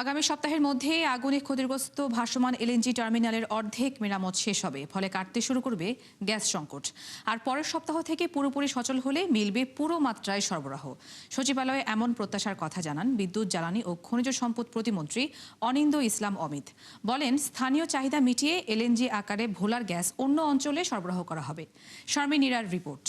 আগামী সপ্তাহের মধ্যে আগুনে ক্ষতিগ্রস্ত ভাসমান এলএনজি টার্মিনালের অর্ধেক মেরামত শেষ হবে, ফলে কাটতে শুরু করবে গ্যাস সংকট। আর পরের সপ্তাহ থেকে পুরোপুরি সচল হলে মিলবে পুরো মাত্রায় সরবরাহ। সচিবালয়ে এমন প্রত্যাশার কথা জানান বিদ্যুৎ, জ্বালানি ও খনিজ সম্পদ প্রতিমন্ত্রী অনিন্দ ইসলাম অমিত। বলেন, স্থানীয় চাহিদা মিটিয়ে এলএনজি আকারে ভোলার গ্যাস অন্য অঞ্চলে সরবরাহ করা হবে। শারমিন নীরার রিপোর্ট।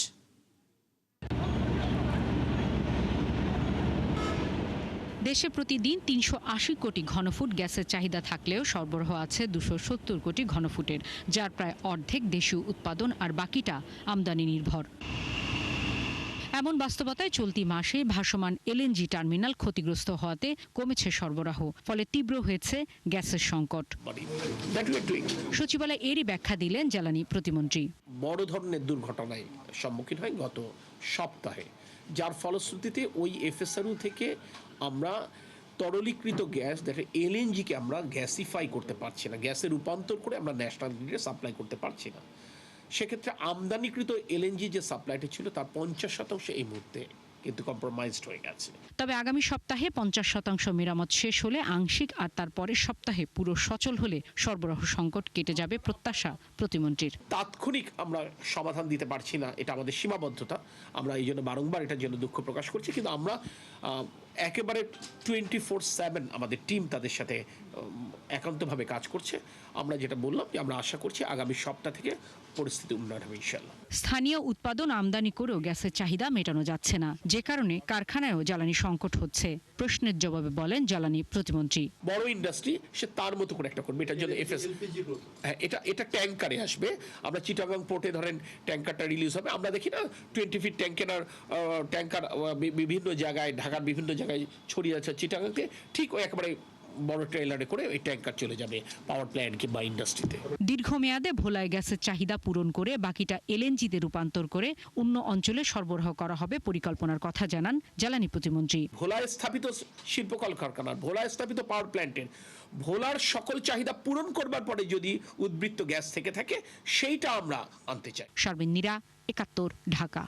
দেশে প্রতিদিন ৩৮০ কোটি ঘনফুট গ্যাসের চাহিদা থাকলেও সরবরাহ আছে ২৭০ কোটি ঘনফুটের, যার প্রায় অর্ধেক দেশীয় উৎপাদন আর বাকিটা আমদানি নির্ভর। এমন বাস্তবতায় চলতি মাসে ভাসমান এলএনজি টার্মিনাল ক্ষতিগ্রস্ত হওয়াতে কমেছে সরবরাহ, ফলে তীব্র হয়েছে গ্যাসের সংকট। সচিবালয়ে এরই ব্যাখ্যা দিলেন জ্বালানি প্রতিমন্ত্রী। বড় ধরনের দুর্ঘটনায় সম্মুখীন হয় গত সপ্তাহে, যার ফলশ্রুতিতে ওই এফএসআরইউ থেকে আমরা তরলীকৃত গ্যাস এলএনজিকে আমরা গ্যাসিফাই করতে পারছি না, গ্যাসে রূপান্তর করে আমরা ন্যাশনাল গ্রিডে সাপ্লাই করতে পারছি না। সেক্ষেত্রে আমদানিকৃত এলএনজি যে সাপ্লাইটা ছিল তার ৫০% এই মুহূর্তে কিন্তু কম্প্রোমাইজড হয়ে গেছে। তবে আগামী সপ্তাহে ৫০% মেরামত শেষ হলে আংশিক, আর তারপরের সপ্তাহে পুরো সচল হলে সরবরাহ সংকট কেটে যাবে প্রত্যাশা প্রতিমন্ত্রীর। তাৎক্ষণিক আমরা সমাধান দিতে পারছি না, এটা আমাদের সীমাবদ্ধতা। আমরা এই জন্য বারংবার এটার জন্য দুঃখ প্রকাশ করছি, কিন্তু আমরা একেবারে 24/7 আমাদের টিম তাদের সাথে একান্তভাবে কাজ করছে। আমরা যেটা বললাম যে আমরা আশা করছি আগামী সপ্তাহ থেকে পরিস্থিতি উন্নয়ন হবে ইনশাআল্লাহ। স্থানীয় উৎপাদন আমদানি করেও গ্যাসের চাহিদা মেটানো যাচ্ছে না, যে কারণে কারখানায়ও জ্বালানি সংকট হচ্ছে। প্রশ্নের জবাবে বলেন জ্বালানি প্রতিমন্ত্রী, বড় ইন্ডাস্ট্রি সে তার মতো করে একটা করবে। এটার জন্য এটা ট্যাঙ্কারে আসবে। আমরা চিটাগাং পোর্টে ধরেন ট্যাঙ্কারটা রিলিজ হবে, আমরা দেখি না 20 ফিট ট্যাঙ্কার বিভিন্ন জায়গায়, ঢাকার বিভিন্ন জায়গায় ছড়িয়ে আছে চিটাগাংতে, ঠিক ওই একেবারে বড় ট্রেলারে করে ওই ট্যাঙ্কার চলে যাবে পাওয়ার প্ল্যান্ট কিংবা ইন্ডাস্ট্রিতে। দীর্ঘমেয়াদে ভোলায় গ্যাসের চাহিদা পূরণ করে বাকিটা এলএনজিতে রূপান্তর করে অন্য অঞ্চলে সরবরাহ করা হবে পরিকল্পনার কথা জানান জ্বালানি প্রতিমন্ত্রী। ভোলায় স্থাপিত শিল্প কলকারখানার, ভোলায় স্থাপিত পাওয়ার প্ল্যান্টের ভোলার সকল চাহিদা পূরণ করবার পরে যদি উদ্বৃত্ত গ্যাস থেকে থাকে সেইটা আমরা আনতে চাই। শারমিন নীরা, ৭১, ঢাকা।